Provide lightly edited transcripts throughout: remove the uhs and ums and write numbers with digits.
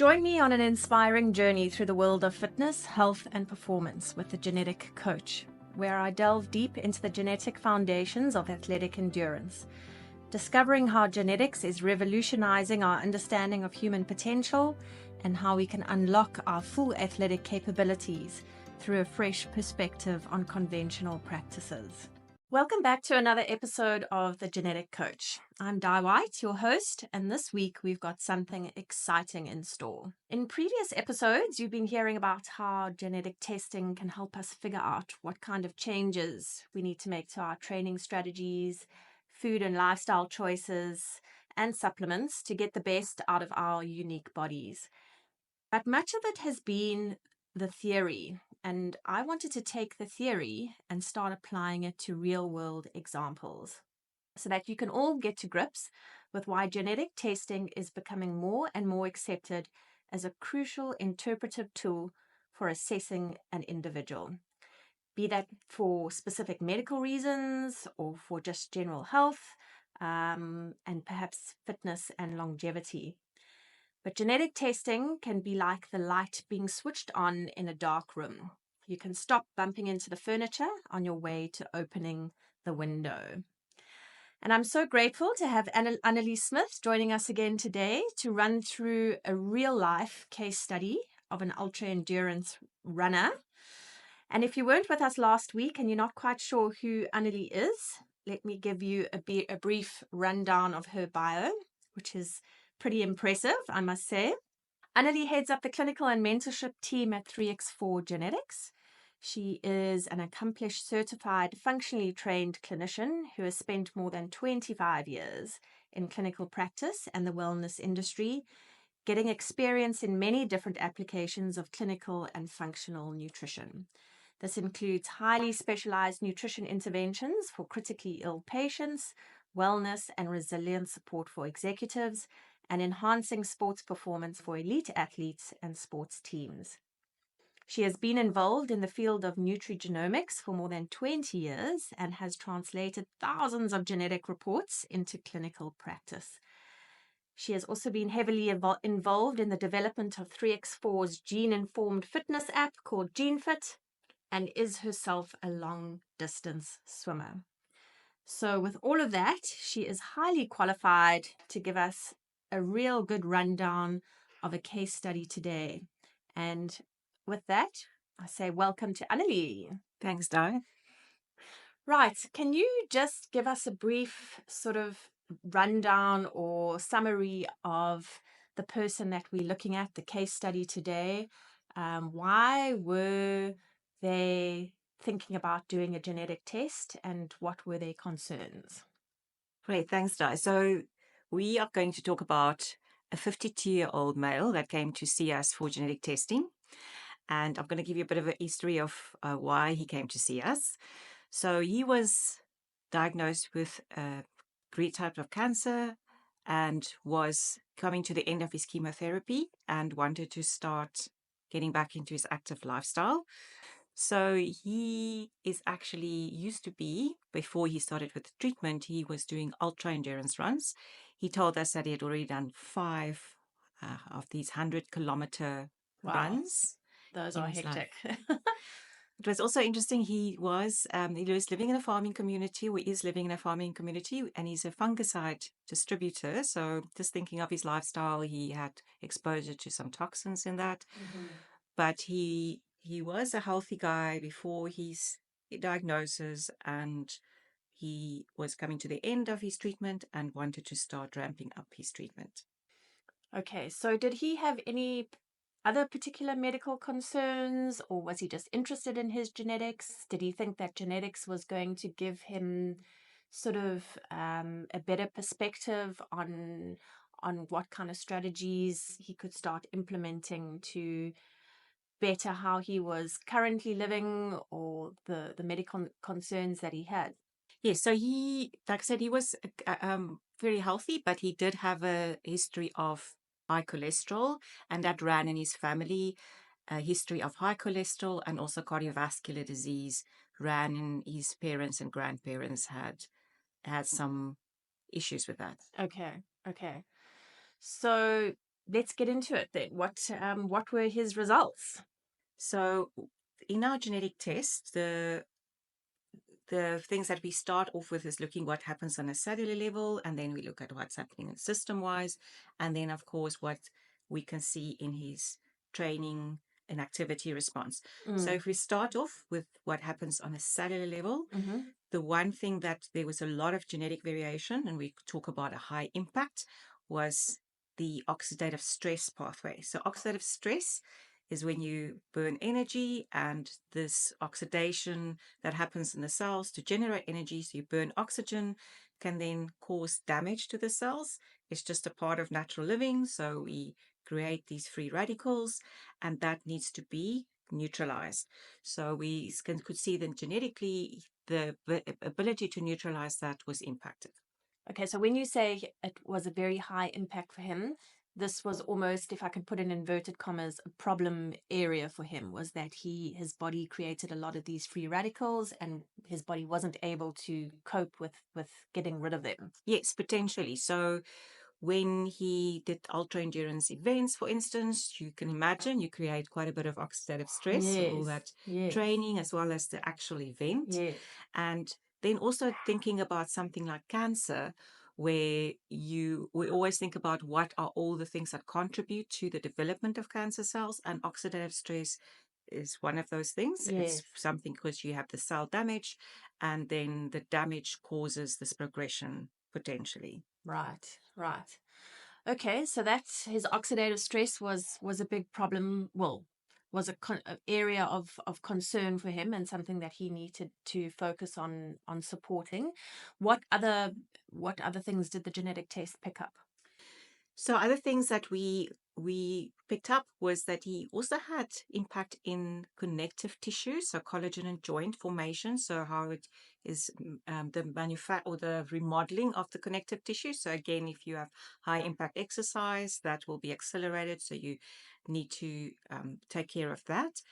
Join me on an inspiring journey through the world of fitness, health, and performance with the Genetic Coach, where I delve deep into the genetic foundations of athletic endurance, discovering how genetics is revolutionizing our understanding of human potential and how we can unlock our full athletic capabilities through a fresh perspective on conventional practices. Welcome back to another episode of The Genetic Coach. I'm Di White, your host, and this week we've got something exciting in store. In previous episodes, you've been hearing about how genetic testing can help us figure out what kind of changes we need to make to our training strategies, food and lifestyle choices, and supplements to get the best out of our unique bodies. But much of it has been the theory, and I wanted to take the theory and start applying it to real-world examples so that you can all get to grips with why genetic testing is becoming more and more accepted as a crucial interpretive tool for assessing an individual, be that for specific medical reasons or for just general health, and perhaps fitness and longevity. But genetic testing can be like the light being switched on in a dark room. You can stop bumping into the furniture on your way to opening the window. And I'm so grateful to have Annelie Smith joining us again today to run through a real-life case study of an ultra-endurance runner. And if you weren't with us last week and you're not quite sure who Annelie is, let me give you a brief rundown of her bio, which is pretty impressive, I must say. Annelie heads up the clinical and mentorship team at 3x4 Genetics. She is an accomplished certified functionally trained clinician who has spent more than 25 years in clinical practice and the wellness industry, getting experience in many different applications of clinical and functional nutrition. This includes highly specialized nutrition interventions for critically ill patients, wellness and resilience support for executives, and enhancing sports performance for elite athletes and sports teams. She has been involved in the field of nutrigenomics for more than 20 years and has translated thousands of genetic reports into clinical practice. She has also been heavily involved in the development of 3x4's gene-informed fitness app called GeneFit, and is herself a long-distance swimmer. So with all of that, she is highly qualified to give us a real good rundown of a case study today. And with that, I say welcome to Annelie. Thanks, Di. Right. Can you just give us a brief sort of rundown or summary of the person that we're looking at, the case study today? Why were they thinking about doing a genetic test, and what were their concerns? Great, thanks, Di. So we are going to talk about a 52-year-old male that came to see us for genetic testing. And I'm going to give you a bit of a history of why he came to see us. So he was diagnosed with a great type of cancer and was coming to the end of his chemotherapy and wanted to start getting back into his active lifestyle. So he is actually used to be, before he started with the treatment, he was doing ultra endurance runs. He told us that he had already done 5 of these 100-kilometer runs. Those in are his life. hectic. It was also interesting. He was living in a farming community, or is living in a farming community, and he's a fungicide distributor. So just thinking of his lifestyle, he had exposure to some toxins in that. Mm-hmm. But he was a healthy guy before his diagnosis, and he was coming to the end of his treatment and wanted to start ramping up his treatment. Okay, so did he have any other particular medical concerns, or was he just interested in his genetics? Did he think that genetics was going to give him sort of a better perspective on what kind of strategies he could start implementing to better how he was currently living, or the medical concerns that he had? Yes, so he, like I said, he was very healthy, but he did have a history of high cholesterol, and that ran in his family. A history of high cholesterol and also cardiovascular disease ran in his parents and grandparents had some issues with that. Okay. So let's get into it then. What were his results? So in our genetic test, the things that we start off with is looking what happens on a cellular level, and then we look at what's happening in system wise, and then of course what we can see in his training and activity response. So if we start off with what happens on a cellular level, the one thing that there was a lot of genetic variation, and we talk about a high impact, was the oxidative stress pathway. So oxidative stress is when you burn energy, and this oxidation that happens in the cells to generate energy, so you burn oxygen, can then cause damage to the cells. It's just a part of natural living. So we create these free radicals, and that needs to be neutralized. So we could see that genetically the ability to neutralize that was impacted. Okay, so when you say it was a very high impact for him, this was almost, if I can put in inverted commas, a problem area for him, was that his body created a lot of these free radicals and his body wasn't able to cope with getting rid of them. Yes, potentially. So when he did ultra endurance events, for instance, you can imagine you create quite a bit of oxidative stress, all Yes, that yes, training as well as the actual event. yes. And then also thinking about something like cancer, where we always think about what are all the things that contribute to the development of cancer cells, and oxidative stress is one of those things. It's Yes. something because you have the cell damage, and then the damage causes this progression potentially. Right, right. Okay, so that's his oxidative stress was a big problem. Well, was a area of concern for him and something that he needed to focus on supporting. What other things did the genetic test pick up? So other things that we picked up was that he also had impact in connective tissue, so collagen and joint formation. So how it is the or the remodeling of the connective tissue. So again, if you have high impact exercise, that will be accelerated. So you need to take care of that,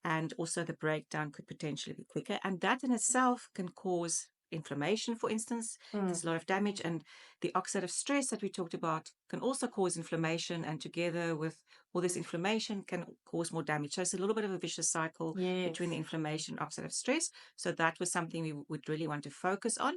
and also the breakdown could potentially be quicker, and that in itself can cause inflammation, for instance. There's a lot of damage, and the oxidative stress that we talked about can also cause inflammation, and together with all this inflammation can cause more damage. So it's a little bit of a vicious cycle Yes. between the inflammation and oxidative stress. So that was something we would really want to focus on.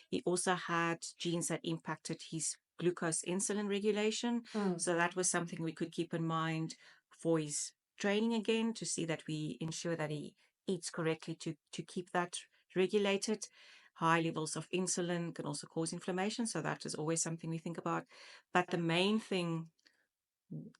He also had genes that impacted his glucose insulin regulation. So that was something we could keep in mind for his training again, to see that we ensure that he eats correctly to keep that regulated. High levels of insulin can also cause inflammation, so that is always something we think about. But the main thing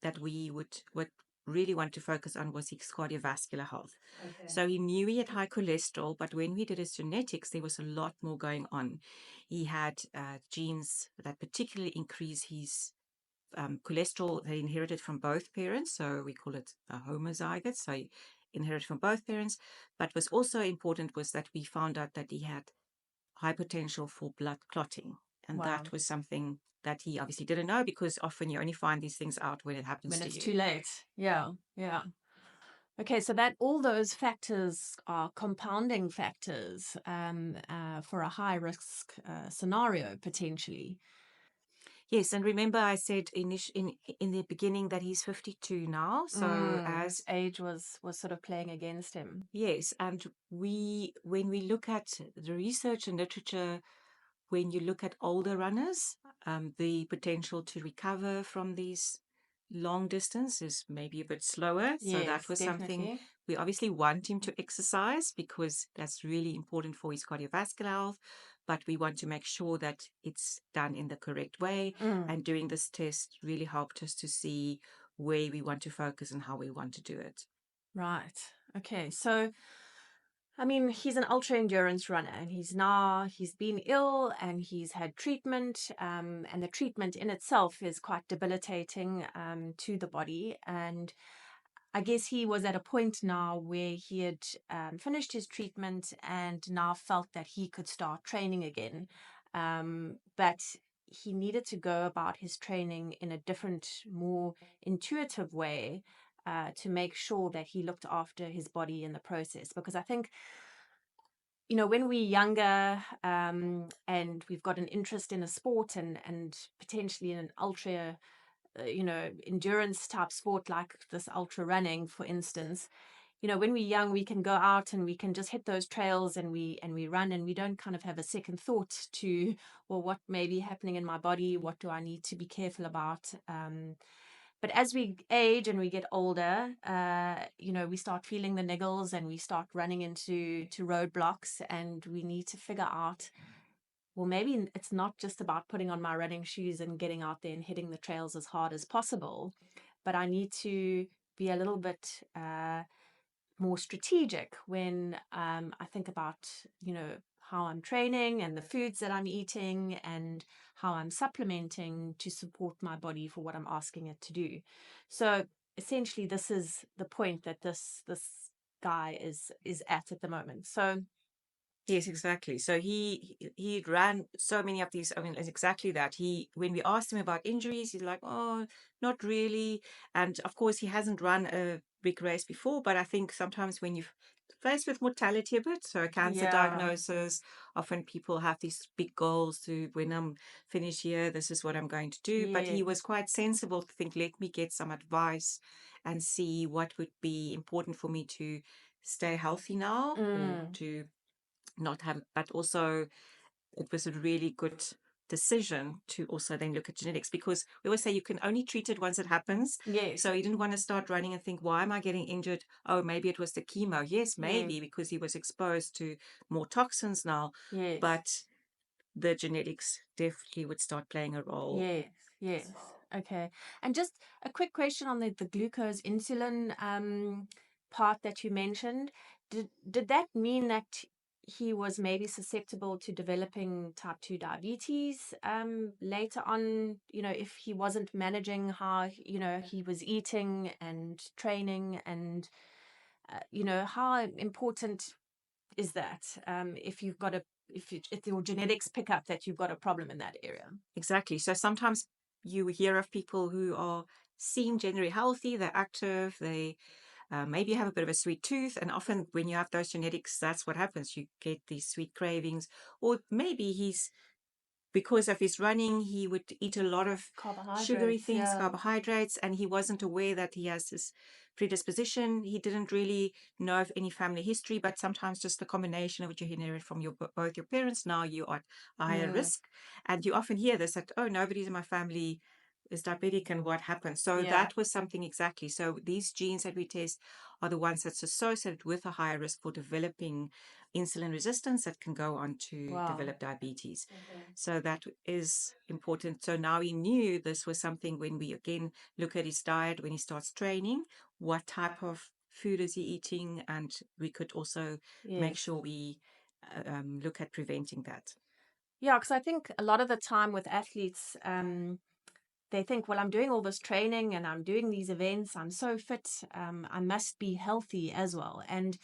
that we would really want to focus on was his cardiovascular health. Okay. So he knew he had high cholesterol, but when we did his genetics, there was a lot more going on. He had genes that particularly increase his cholesterol. They inherited from both parents, so we call it a homozygous. So he inherited from both parents. But what's also important was that we found out that he had high potential for blood clotting. And Wow. that was something that he obviously didn't know, because often you only find these things out when it happens When to it's you. too late. Yeah, yeah. Okay, so that all those factors are compounding factors for a high risk scenario potentially. Yes, and remember I said in the beginning that he's 52 now. So His age was sort of playing against him. yes, and when we look at the research and literature, when you look at older runners, the potential to recover from these long distance is maybe a bit slower. So that Yes, was something definitely. we obviously want him to exercise, because that's really important for his cardiovascular health. But we want to make sure that it's done in the correct way. And doing this test really helped us to see where we want to focus and how we want to do it. Right. Okay. So, I mean, he's an ultra endurance runner and he's been ill and he's had treatment. And the treatment in itself is quite debilitating to the body. And I guess he was at a point now where he had finished his treatment and now felt that he could start training again. But he needed to go about his training in a different, more intuitive way to make sure that he looked after his body in the process. Because I think, when we're younger and we've got an interest in a sport and potentially in an ultra endurance type sport like this ultra running, for instance, when we're young, we can go out and we can just hit those trails and we run, and we don't kind of have a second thought to, well, what may be happening in my body? What do I need to be careful about? But as we age and we get older, we start feeling the niggles and we start running into roadblocks, and we need to figure out, well, maybe it's not just about putting on my running shoes and getting out there and hitting the trails as hard as possible, but I need to be a little bit more strategic when I think about, how I'm training and the foods that I'm eating and how I'm supplementing to support my body for what I'm asking it to do. So essentially, this is the point that this guy is at the moment. So Yes, exactly. So he ran so many of these. I mean, it's exactly that. When we asked him about injuries, he's like, "Oh, not really." And of course, he hasn't run a big race before. But I think sometimes when you're faced with mortality a bit, so a cancer yeah, diagnosis, often people have these big goals to, when I'm finished here, this is what I'm going to do. But he yes, was quite sensible to think, let me get some advice and see what would be important for me to stay healthy now, or to not have, but also it was a really good decision to also then look at genetics, because we always say you can only treat it once it happens. yes, So he didn't want to start running and think, why am I getting injured? Oh, maybe it was the chemo. Yes, yes, maybe because he was exposed to more toxins now, yes. but the genetics definitely would start playing a role. Yes, yes. Okay. And just a quick question on the glucose insulin part that you mentioned. Did that mean that he was maybe susceptible to developing type 2 diabetes later on, if he wasn't managing how, he was eating and training, and how important is that if you've got if your genetics pick up that you've got a problem in that area? Exactly. So sometimes you hear of people who are seem generally healthy, they're active, they maybe have a bit of a sweet tooth. And often when you have those genetics, that's what happens. You get these sweet cravings. Or maybe because of his running, he would eat a lot of sugary Carbohydrates, things, yeah. carbohydrates, and he wasn't aware that he has this predisposition. He didn't really know of any family history, but sometimes just the combination of what you inherit from both your parents, now you are at a higher Mm, risk. And you often hear this, that, oh, nobody's in my family is diabetic, and what happened? So yeah. that was something exactly. So these genes that we test are the ones that's associated with a higher risk for developing insulin resistance that can go on to Wow. develop diabetes. Okay. So that is important. So now he knew this was something. When we again look at his diet, when he starts training, what type of food is he eating? And we could also make Yes. sure we look at preventing that. Yeah, because I think a lot of the time with athletes, they think, well, I'm doing all this training and I'm doing these events, I'm so fit, I must be healthy as well. And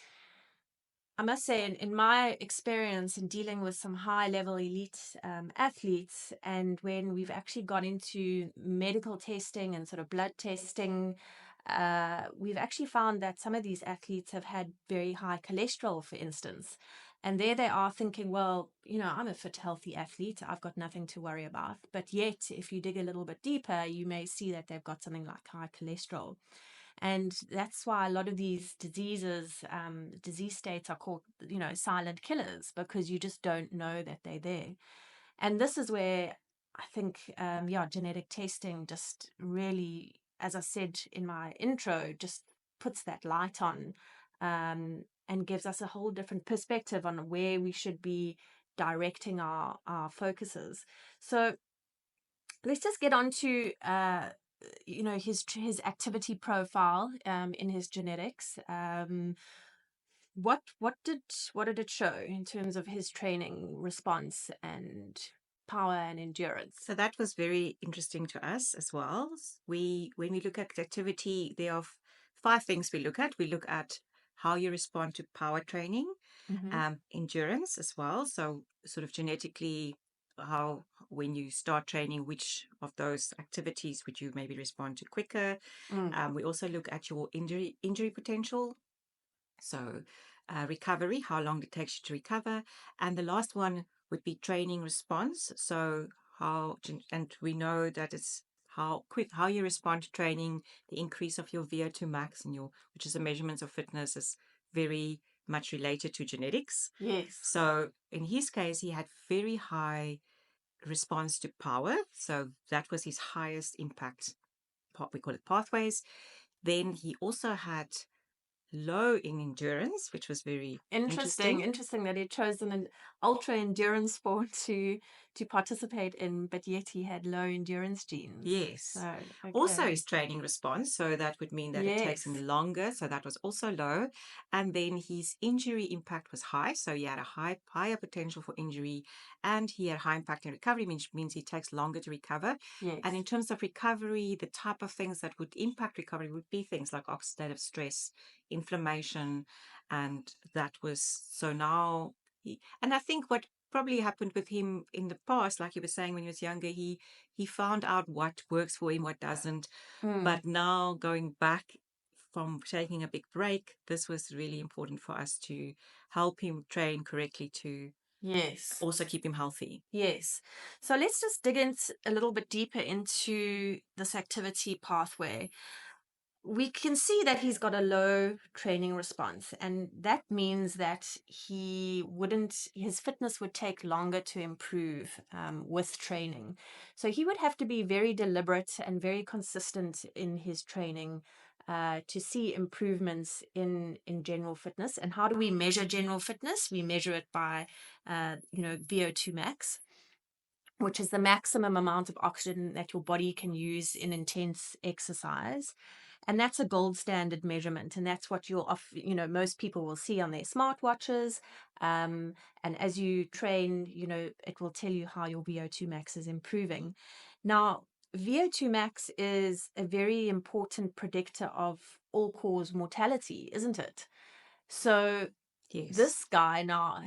I must say, in my experience in dealing with some high level elite athletes, and when we've actually gone into medical testing and sort of blood testing, we've actually found that some of these athletes have had very high cholesterol, for instance. And there they are thinking, well, I'm a fit, healthy athlete. I've got nothing to worry about. But yet, if you dig a little bit deeper, you may see that they've got something like high cholesterol. And that's why a lot of these disease states are called, silent killers, because you just don't know that they're there. And this is where I think, genetic testing just really, as I said in my intro, just puts that light on, and gives us a whole different perspective on where we should be directing our focuses. So let's just get on to his activity profile in his genetics. What did it show in terms of his training response and power and endurance? So that was very interesting to us as well. When we look at activity, there are five things we look at. We look at how you respond to power training, Mm-hmm. endurance as well. So sort of genetically, how when you start training, which of those activities would you maybe respond to quicker? Mm. We also look at your injury potential. So recovery, how long it takes you to recover. And the last one would be training response. So and we know that it's how you respond to training, the increase of your VO2 max and which is a measurement of fitness, is very much related to genetics. Yes. So in his case, he had very high response to power. So that was his highest impact, we call it pathways. Then he also had low in endurance, which was very interesting. Interesting that he chose an ultra endurance sport to participate in, but yet he had low endurance genes. Yes. So, Also okay. his training response, so that would mean that it takes Yes. him longer, so that was also low. And then his injury impact was high, so he had a higher potential for injury, and he had high impact in recovery, which means he takes longer to recover. Yes. And in terms of recovery, the type of things that would impact recovery would be things like oxidative stress, inflammation, and that was so now and I think what probably happened with him in the past, like you were saying, when he was younger, he found out what works for him, what doesn't. But now going back from taking a big break, this was really important for us to help him train correctly to Yes. also keep him healthy. Yes. So let's just dig in a little bit deeper into this activity pathway. We can see that he's got a low training response, and that means that his fitness would take longer to improve with training. So he would have to be very deliberate and very consistent in his training to see improvements in general fitness. And how do we measure general fitness? We measure it by, VO2 max, which is the maximum amount of oxygen that your body can use in intense exercise. And that's a gold standard measurement. And that's what most people will see on their smartwatches. And as you train, it will tell you how your VO2 max is improving. Now, VO2 max is a very important predictor of all cause mortality, isn't it? So Yes. this guy now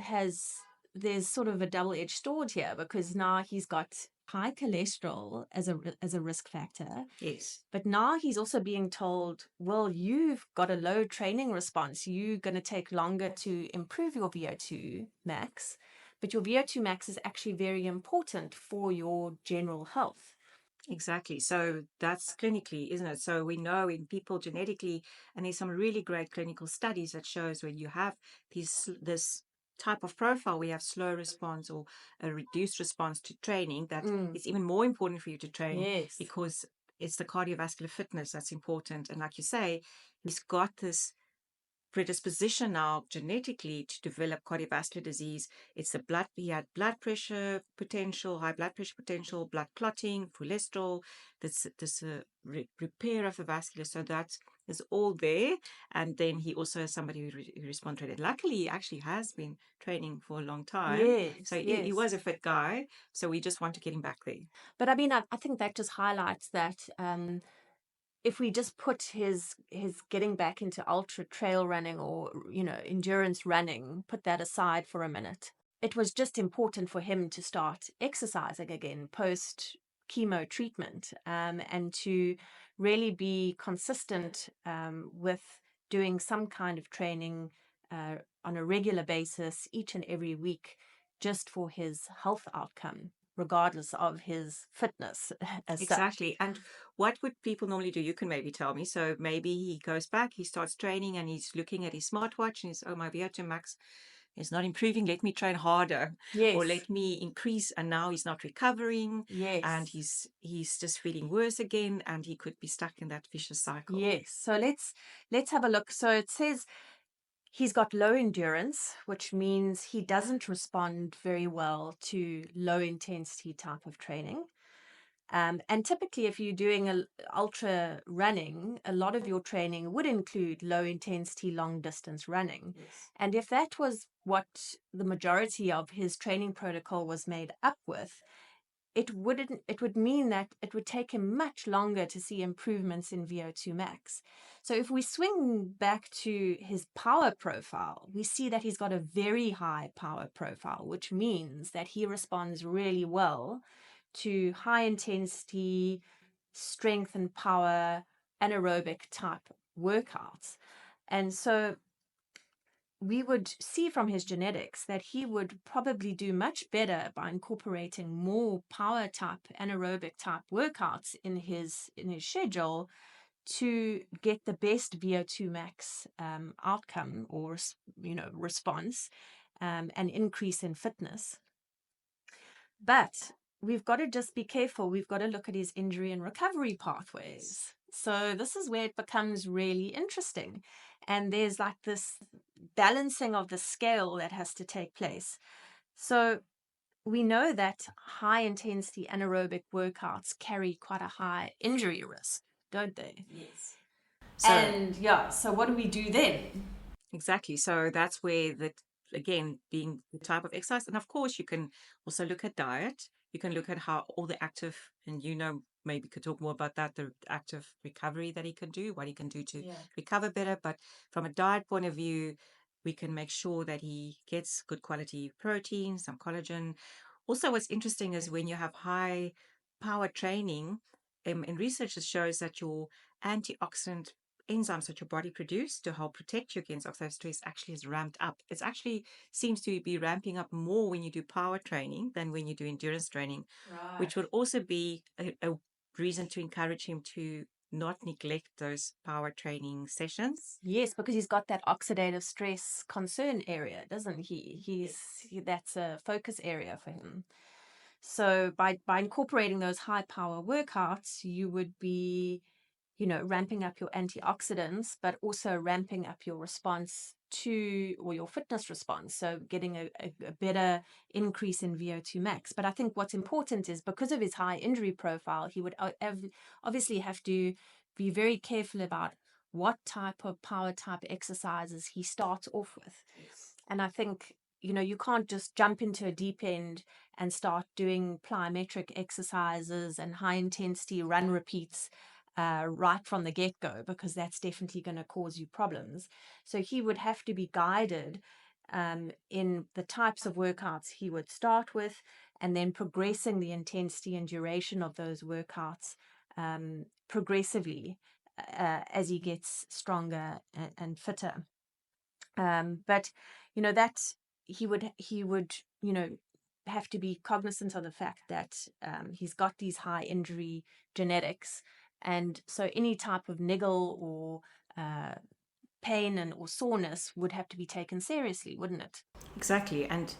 there's sort of a double-edged sword here, because now he's got high cholesterol as a risk factor. Yes. But now he's also being told, well, you've got a low training response. You're going to take longer to improve your VO2 max. But your VO2 max is actually very important for your general health. Exactly. So that's clinically, isn't it? So we know in people genetically, and there's some really great clinical studies that shows when you have this type of profile, we have slow response or a reduced response to training, that it's even more important for you to train. Yes. Because it's the cardiovascular fitness that's important. And like you say, he's got this predisposition now genetically to develop cardiovascular disease. It's he had blood pressure potential, high blood pressure potential, blood clotting, cholesterol, this repair of the vascular. So that is all there. And then he also has somebody who responds to it. Luckily, he actually has been training for a long time. Yes. So he was a fit guy. So we just want to get him back there. But I mean, I think that just highlights that if we just put his getting back into ultra trail running or endurance running, put that aside for a minute, it was just important for him to start exercising again post chemo treatment, and to really be consistent with doing some kind of training on a regular basis each and every week, just for his health outcome, regardless of his fitness as Exactly. And what would people normally do? You can maybe tell me. So maybe he goes back, he starts training, and he's looking at his smartwatch and he's, oh, my VO2 max is not improving. Let me train harder. Yes. Or let me increase. And now he's not recovering. Yes. And he's just feeling worse again, and he could be stuck in that vicious cycle. Yes. So let's have a look. So it says he's got low endurance, which means he doesn't respond very well to low intensity type of training. And typically, if you're doing ultra running, a lot of your training would include low intensity, long distance running. Yes. And if that was what the majority of his training protocol was made up with, it would mean that it would take him much longer to see improvements in VO2 max. So if we swing back to his power profile, we see that he's got a very high power profile, which means that he responds really well to high intensity strength and power anaerobic type workouts. And so we would see from his genetics that he would probably do much better by incorporating more power type, anaerobic type workouts in his schedule to get the best VO2 max outcome, or response, and increase in fitness. But we've got to just be careful. We've got to look at his injury and recovery pathways. So this is where it becomes really interesting. And there's like this balancing of the scale that has to take place. So we know that high intensity anaerobic workouts carry quite a high injury risk, don't they? Yes. So So what do we do then? exactly. So that's where again, being the type of exercise. And of course, you can also look at diet. You can look at how all the active, and maybe could talk more about that, the active recovery that he can do, what he can do to recover better. But from a diet point of view, we can make sure that he gets good quality protein, some collagen. Also, what's interesting is when you have high power training, and research shows that your antioxidant enzymes that your body produces to help protect you against oxidative stress actually is ramped up. It actually seems to be ramping up more when you do power training than when you do endurance training, which would also be a reason to encourage him to not neglect those power training sessions. Yes, because he's got that oxidative stress concern area, doesn't he? That's a focus area for him. So by incorporating those high power workouts, you would be, ramping up your antioxidants, but also ramping up your response or your fitness response. So getting a better increase in VO2 max. But I think what's important is, because of his high injury profile, he would obviously have to be very careful about what type of power type exercises he starts off with. Yes. And I think, you can't just jump into a deep end and start doing plyometric exercises and high intensity run repeats right from the get-go, because that's definitely going to cause you problems. So he would have to be guided in the types of workouts he would start with, and then progressing the intensity and duration of those workouts progressively as he gets stronger and fitter. But that he would have to be cognizant of the fact that he's got these high injury genetics, and so any type of niggle or pain or soreness would have to be taken seriously, wouldn't it? Exactly. And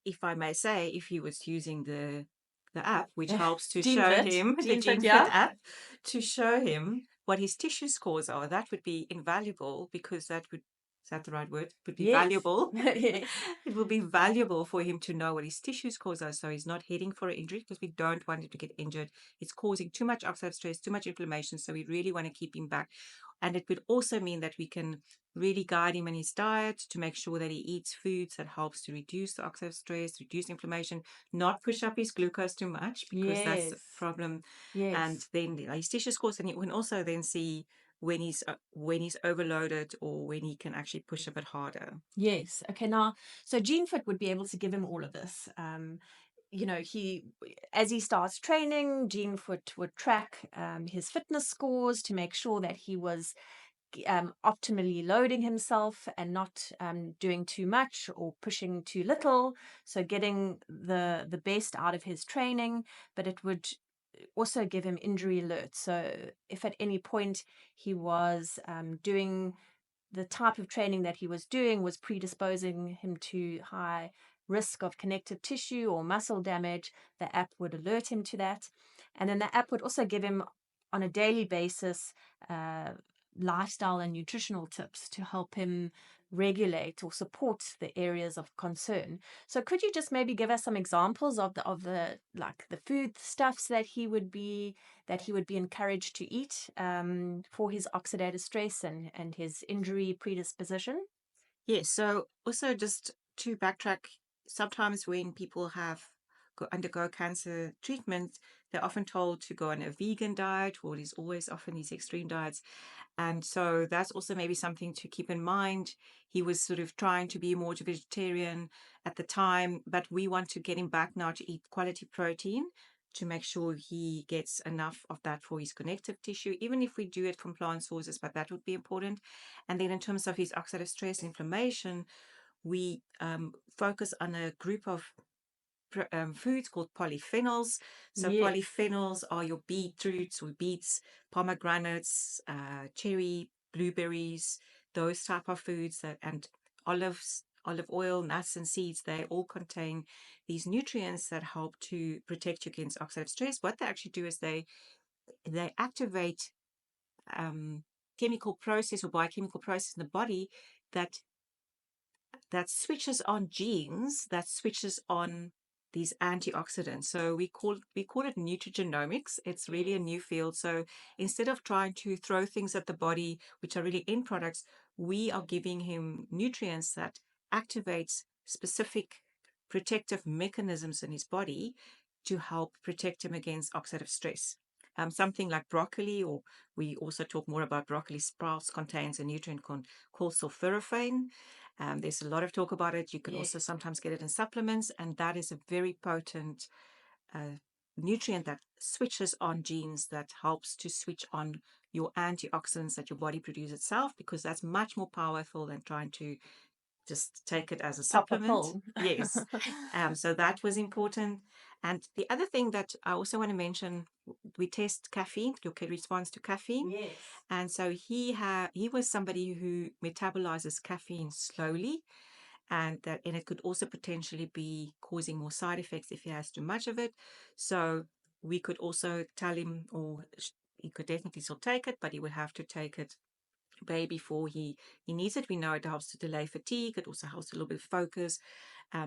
if I may say, if he was using the app, which helps to show him the GeneFit, GeneFit yeah. app, to show him what his tissue scores are, that would be invaluable, because is that the right word? Would be Yes. valuable. Yes. It will be valuable for him to know what his tissue scores are, so he's not heading for an injury, because we don't want him to get injured. It's causing too much oxidative stress, too much inflammation, so we really want to keep him back. And it would also mean that we can really guide him in his diet to make sure that he eats foods that helps to reduce the oxidative stress, reduce inflammation, not push up his glucose too much, because that's a Yes. problem. Yes. And then his tissue scores, and you can also then see when he's overloaded, or when he can actually push a bit harder. Yes. Okay. Now, so GeneFit would be able to give him all of this. As he starts training, GeneFit would track his fitness scores to make sure that he was optimally loading himself and not doing too much or pushing too little. So getting the best out of his training, but it would also give him injury alerts. So if at any point he was doing the type of training that he was doing was predisposing him to high risk of connective tissue or muscle damage, the app would alert him to that. And then the app would also give him on a daily basis lifestyle and nutritional tips to help him regulate or support the areas of concern. So could you just maybe give us some examples of the like the food stuffs that he would be encouraged to eat for his oxidative stress and his injury predisposition? Yes. So also, just to backtrack, sometimes when people undergo cancer treatment, they're often told to go on a vegan diet, or there's always often these extreme diets. And so that's also maybe something to keep in mind. He was sort of trying to be more vegetarian at the time, but we want to get him back now to eat quality protein. to make sure he gets enough of that for his connective tissue, even if we do it from plant sources, but that would be important. And then in terms of his oxidative stress inflammation, we focus on a group of foods called polyphenols. So Yes. polyphenols are your beetroots or beets, pomegranates, cherry, blueberries, those type of foods, and olives, olive oil, nuts and seeds. They all contain these nutrients that help to protect you against oxidative stress. What they actually do is they activate chemical process or biochemical process in the body that switches on genes, that switches on these antioxidants. So we call it nutrigenomics. It's really a new field. So instead of trying to throw things at the body, which are really end products, we are giving him nutrients that activates specific protective mechanisms in his body to help protect him against oxidative stress. Something like broccoli, or we also talk more about broccoli sprouts, contains a nutrient called sulforaphane. There's a lot of talk about it. You can also sometimes get it in supplements, and that is a very potent nutrient that switches on genes, that helps to switch on your antioxidants that your body produces itself, because that's much more powerful than trying to just take it as a supplement. Yes. So that was important. And the other thing that I also want to mention, we test caffeine, your response to caffeine. Yes. And so he was somebody who metabolizes caffeine slowly, and it could also potentially be causing more side effects if he has too much of it. So we could also tell him, or he could definitely still take it, but he would have to take it way before he needs it. We know it helps to delay fatigue. It also helps a little bit of focus.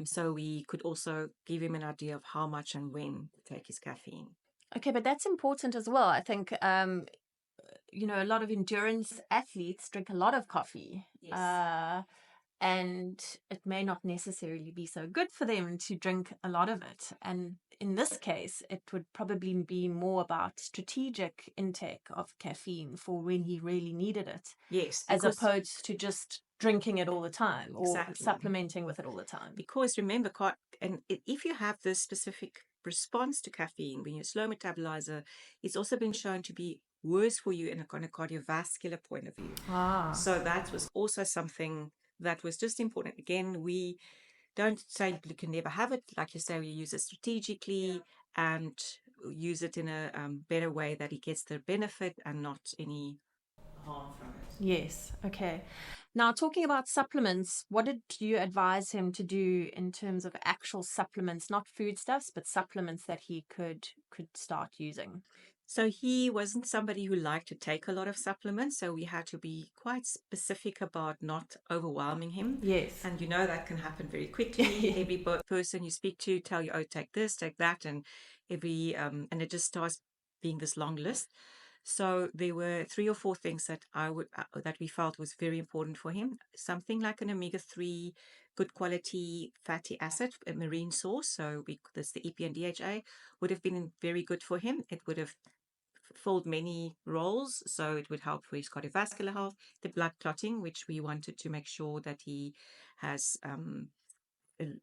So we could also give him an idea of how much and when to take his caffeine. Okay, but that's important as well. I think, a lot of endurance athletes drink a lot of coffee. Yes. And it may not necessarily be so good for them to drink a lot of it. And in this case, it would probably be more about strategic intake of caffeine for when he really needed it. Yes. As opposed to just drinking it all the time or Exactly. supplementing with it all the time. Because remember, if you have this specific response to caffeine, when you're a slow metabolizer, it's also been shown to be worse for you in a kind of cardiovascular point of view. So that was also something that was just important. Again, we don't say you can never have it. Like you say, we use it strategically and use it in a better way that he gets the benefit and not any harm from it. Yes. Okay. Now, talking about supplements, what did you advise him to do in terms of actual supplements, not foodstuffs, but supplements that he could start using? So he wasn't somebody who liked to take a lot of supplements, so we had to be quite specific about not overwhelming him. Yes. And that can happen very quickly. Every person you speak to tell you, oh, take this, take that, and and it just starts being this long list. So there were 3 or 4 things that that we felt was very important for him. Something like an omega-3, good quality fatty acid, a marine source. So that's the EPA and DHA would have been very good for him. It would have filled many roles. So it would help for his cardiovascular health, the blood clotting, which we wanted to make sure that he has a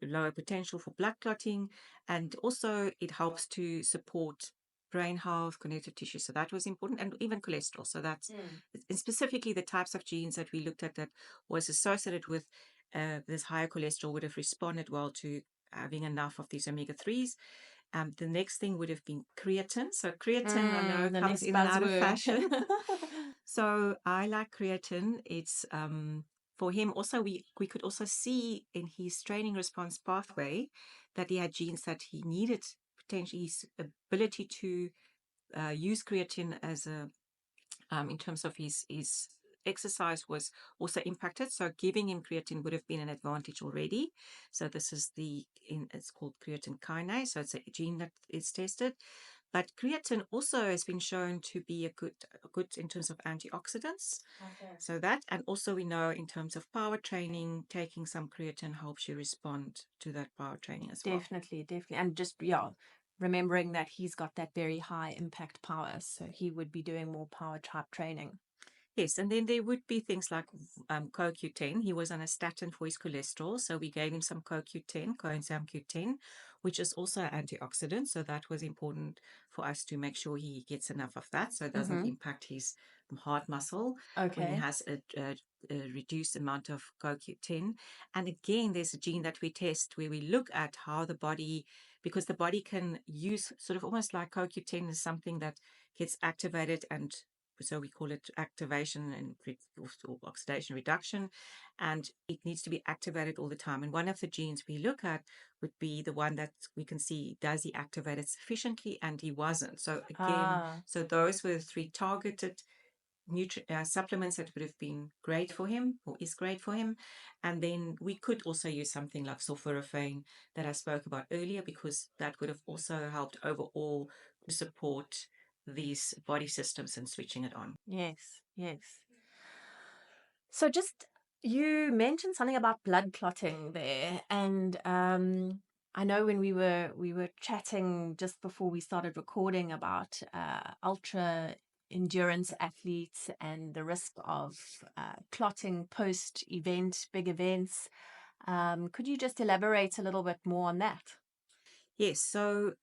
lower potential for blood clotting. And also it helps to support brain health, connective tissue. So that was important, and even cholesterol. So that's and specifically the types of genes that we looked at that was associated with this higher cholesterol would have responded well to having enough of these omega-3s. The next thing would have been creatine. So creatine, I know, comes in and out of fashion. So I like creatine. It's for him also, we could also see in his training response pathway that he had genes that he needed, potentially his ability to use creatine as a in terms of his exercise was also impacted. So giving him creatine would have been an advantage already. So this is it's called creatine kinase. So it's a gene that is tested. But creatine also has been shown to be a good in terms of antioxidants. Okay. So that, and also we know in terms of power training, taking some creatine helps you respond to that power training as well. Definitely. And just, remembering that he's got that very high impact power. So he would be doing more power type training. Yes, and then there would be things like CoQ10. He was on a statin for his cholesterol, so we gave him some CoQ10, coenzyme Q10, which is also an antioxidant. So that was important for us to make sure he gets enough of that, so it doesn't impact his heart muscle when he Okay. has a reduced amount of CoQ10. And again, there's a gene that we test where we look at how the body, because the body can use sort of almost like CoQ10 is something that gets activated, and so we call it activation and or oxidation reduction, and it needs to be activated all the time. And one of the genes we look at would be the one that we can see, does he activate it sufficiently? And he wasn't. So again, so those were the three targeted supplements that would have been great for him, or is great for him. And then we could also use something like sulforaphane that I spoke about earlier, because that would have also helped overall to support these body systems and switching it on. Yes, yes. So just you mentioned something about blood clotting there, and I know when we were chatting just before we started recording about ultra endurance athletes and the risk of clotting post event, big events. Could you just elaborate a little bit more on that? Yes, so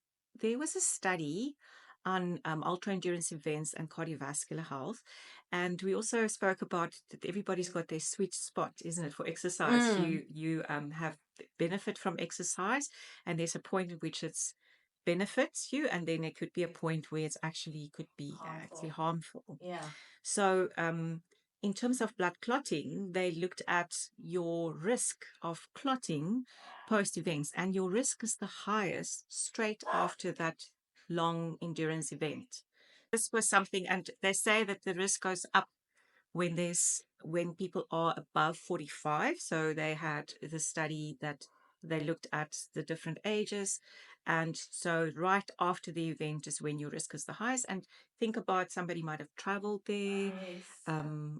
there was a study on ultra endurance events and cardiovascular health. And we also spoke about that everybody's got their sweet spot, isn't it, for exercise? You have benefit from exercise, and there's a point at which it's benefits you, and then there could be a point where it's actually could be actually harmful. Yeah. So, in terms of blood clotting, they looked at your risk of clotting post events, and your risk is the highest straight after that long endurance event. This was something, and they say that the risk goes up when people are above 45. So they had the study that they looked at the different ages, and so right after the event is when your risk is the highest. And think about, somebody might have traveled there. Yes.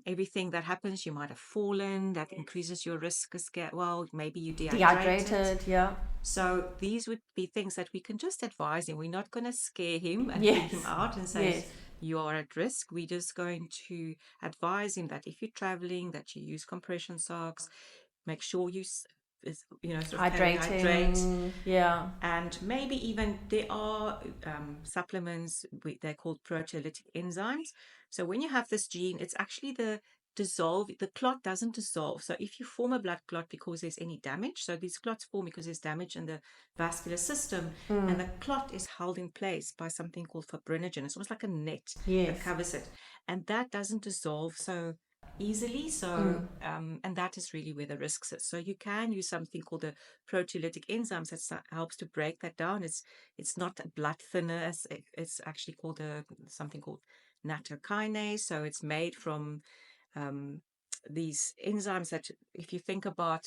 Everything that happens, you might have fallen, that increases your risk. Well, maybe you dehydrated. Dehydrated, yeah. So these would be things that we can just advise him. We're not going to scare him and freak him Yes. out and say, Yes. you are at risk. We're just going to advise him that if you're traveling, that you use compression socks, make sure you sort of hydrate. Hydrating, yeah. And maybe even there are supplements, they're called proteolytic enzymes. So when you have this gene, it's actually the clot doesn't dissolve. So if you form a blood clot because there's any damage, so these clots form because there's damage in the vascular system, and the clot is held in place by something called fibrinogen. It's almost like a net that covers it, and that doesn't dissolve so easily. So and that is really where the risks is. So you can use something called the proteolytic enzymes that helps to break that down. It's not a blood thinner. It's actually called something called nattokinase. So it's made from these enzymes that, if you think about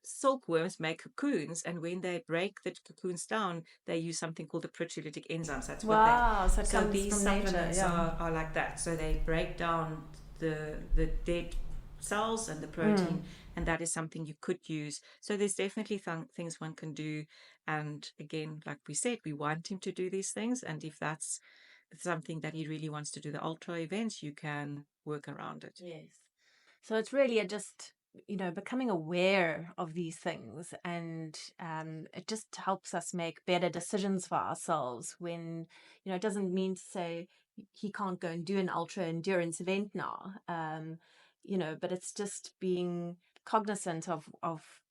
silkworms make cocoons, and when they break the cocoons down, they use something called the proteolytic enzymes. That's what Wow, so it so comes these from nature, supplements yeah. are like that. So they break down the dead cells and the protein, and that is something you could use. So there's definitely things one can do. And again, like we said, we want him to do these things, and if that's something that he really wants to do, the ultra events, you can work around it. Yes. So it's really just, becoming aware of these things, and it just helps us make better decisions for ourselves when, it doesn't mean to say he can't go and do an ultra endurance event now, but it's just being cognizant of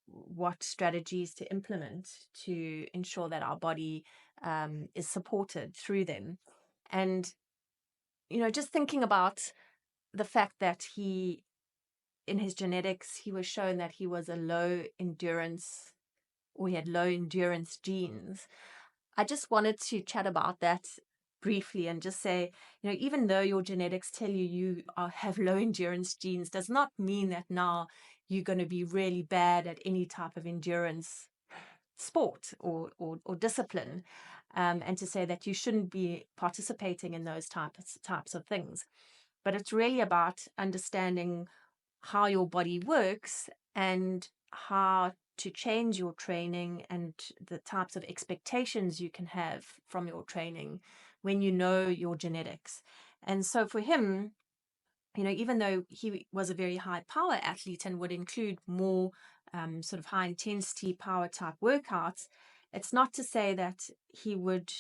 what strategies to implement to ensure that our body is supported through them. And, just thinking about the fact that in his genetics, he was shown that he was a low endurance, or he had low endurance genes. I just wanted to chat about that briefly and just say, even though your genetics tell have low endurance genes, does not mean that now you're going to be really bad at any type of endurance sport or discipline, and to say that you shouldn't be participating in those types of things. But it's really about understanding how your body works and how to change your training and the types of expectations you can have from your training when you know your genetics. And so for him, even though he was a very high power athlete and would include more sort of high intensity power type workouts, it's not to say that he would,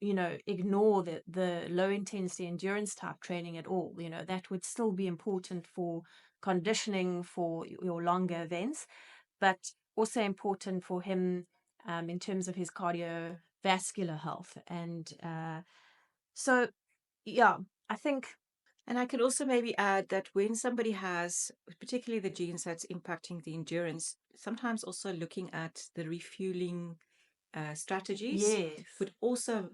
ignore the low intensity endurance type training at all. That would still be important for conditioning for your longer events, but also important for him in terms of his cardiovascular health. And so, yeah, I think. And I could also maybe add that when somebody has, particularly the genes that's impacting the endurance, sometimes also looking at the refueling strategies Yes. would also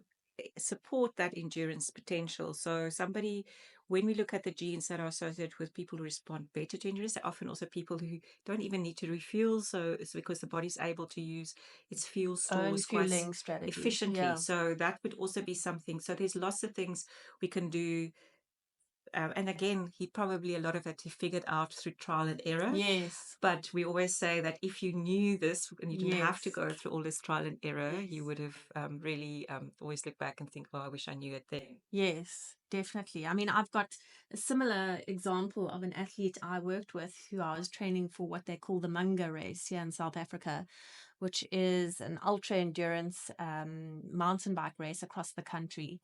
support that endurance potential. So somebody, when we look at the genes that are associated with people who respond better to endurance, they're often also people who don't even need to refuel. So it's because the body's able to use its fuel Own stores quite fueling strategy. efficiently. Yeah. So that would also be something. So there's lots of things we can do. And again, he probably a lot of it he figured out through trial and error. Yes. But we always say that if you knew this and you didn't have to Yes. go through all this trial and error, you Yes. would have really always look back and think, "Oh, I wish I knew it then." Yes, definitely. I mean, I've got a similar example of an athlete I worked with who I was training for what they call the Munga race here in South Africa, which is an ultra endurance mountain bike race across the country.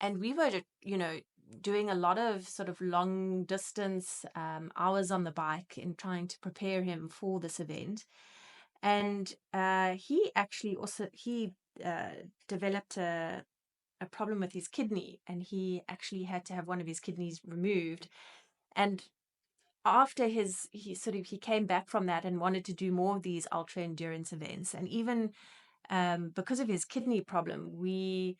And we were, doing a lot of sort of long distance hours on the bike in trying to prepare him for this event. And he actually also developed a problem with his kidney, and he actually had to have one of his kidneys removed. And after he came back from that and wanted to do more of these ultra endurance events. And even because of his kidney problem, we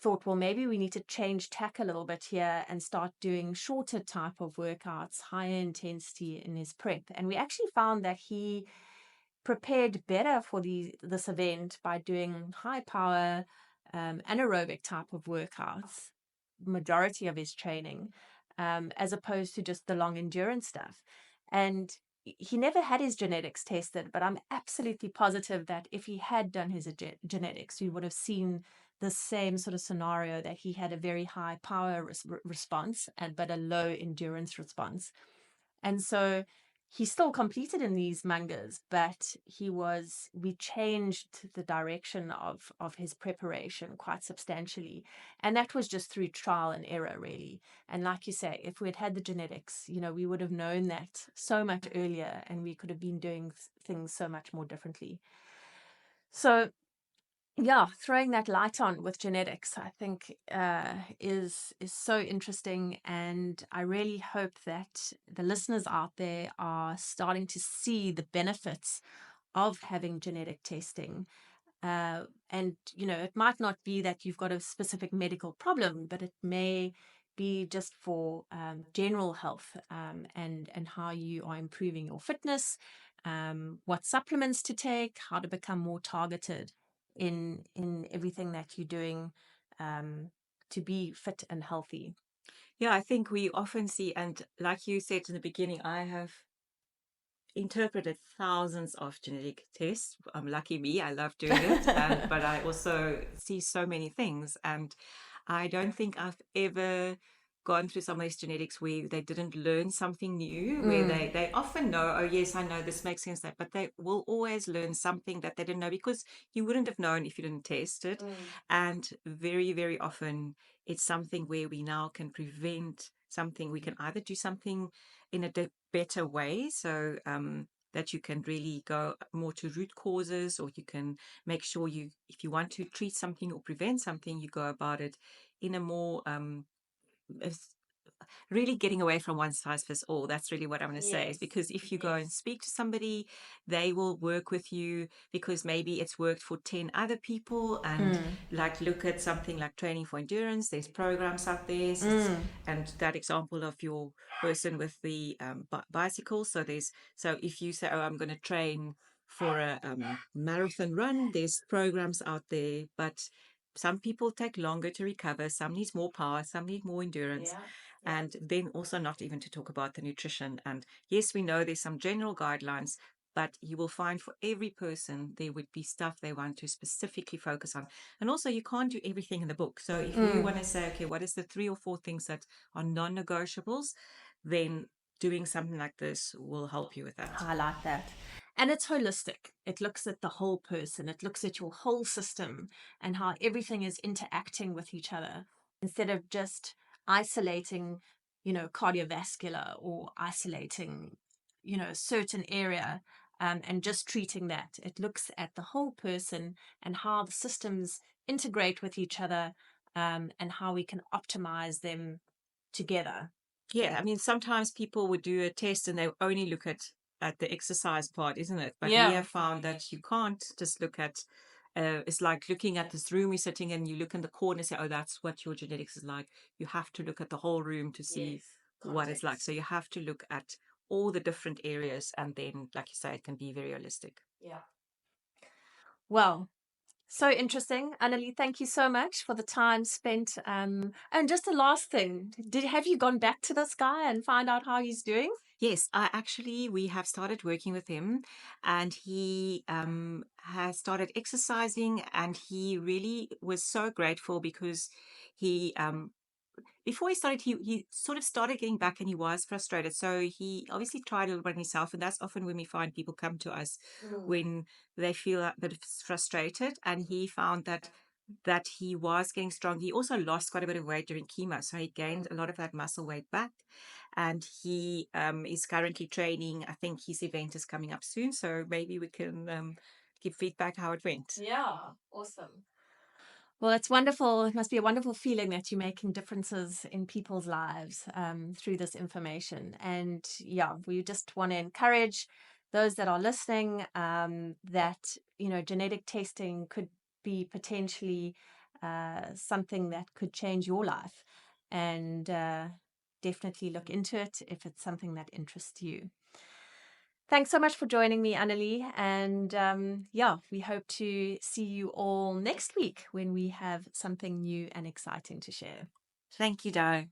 thought, well, maybe we need to change tack a little bit here and start doing shorter type of workouts, higher intensity in his prep. And we actually found that he prepared better for this event by doing high power anaerobic type of workouts, majority of his training, as opposed to just the long endurance stuff. And he never had his genetics tested, but I'm absolutely positive that if he had done his genetics, we would have seen the same sort of scenario, that he had a very high power response but a low endurance response. And so he still competed in these mangas, but we changed the direction of his preparation quite substantially. And that was just through trial and error, really. And like you say, if we'd had the genetics, we would have known that so much earlier, and we could have been doing things so much more differently. So yeah, throwing that light on with genetics, I think, is so interesting, and I really hope that the listeners out there are starting to see the benefits of having genetic testing. And it might not be that you've got a specific medical problem, but it may be just for general health, and how you are improving your fitness, what supplements to take, how to become more targeted in everything that you're doing, to be fit and healthy. Yeah, I think we often see, and like you said in the beginning, I have interpreted thousands of genetic tests. Lucky me, I love doing it, but I also see so many things, and I don't think I've ever gone through some of these genetics where they didn't learn something new, where they often know, oh yes, I know this makes sense, that, but they will always learn something that they didn't know, because you wouldn't have known if you didn't test it. And very, very often it's something where we now can prevent something. We can either do something in a better way, so that you can really go more to root causes, or you can make sure if you want to treat something or prevent something, you go about it in a more really getting away from one size fits all. That's really what I'm going to say, is because if you go and speak to somebody, they will work with you because maybe it's worked for 10 other people. And like, look at something like training for endurance, there's programs out there. And that example of your person with the bicycle. So if you say, oh, I'm going to train for a marathon run, there's programs out there, but some people take longer to recover, some need more power, some need more endurance. And then also, not even to talk about the nutrition. And yes, we know there's some general guidelines, but you will find for every person there would be stuff they want to specifically focus on. And also, you can't do everything in the book. So if you want to say, okay, what is the 3 or 4 things that are non-negotiables, then doing something like this will help you with that. I like that. And it's holistic. It looks at the whole person. It looks at your whole system and how everything is interacting with each other instead of just isolating, cardiovascular or isolating, a certain area, and just treating that. It looks at the whole person and how the systems integrate with each other, and how we can optimize them together. Yeah, I mean, sometimes people would do a test and they only look at the exercise part, isn't it? But we Yeah. have found that you can't just look at. It's like looking at this room you're sitting in. You look in the corner and say, "Oh, that's what your genetics is like." You have to look at the whole room to see what it's like. So you have to look at all the different areas, and then, like you say, it can be very holistic. Yeah. Well, so interesting. Annelie, thank you so much for the time spent. And just the last thing, have you gone back to this guy and find out how he's doing? Yes, we have started working with him, and he has started exercising, and he really was so grateful because he before he started, he sort of started getting back and he was frustrated. So he obviously tried a little bit himself. And that's often when we find people come to us when they feel a bit frustrated. And he found that he was getting strong. He also lost quite a bit of weight during chemo. So he gained a lot of that muscle weight back. And he is currently training. I think his event is coming up soon. So maybe we can give feedback how it went. Yeah, awesome. Well, it's wonderful. It must be a wonderful feeling that you're making differences in people's lives, through this information. And yeah, we just want to encourage those that are listening, that, genetic testing could be potentially something that could change your life. And definitely look into it if it's something that interests you. Thanks so much for joining me, Annelie. And yeah, we hope to see you all next week when we have something new and exciting to share. Thank you, Di.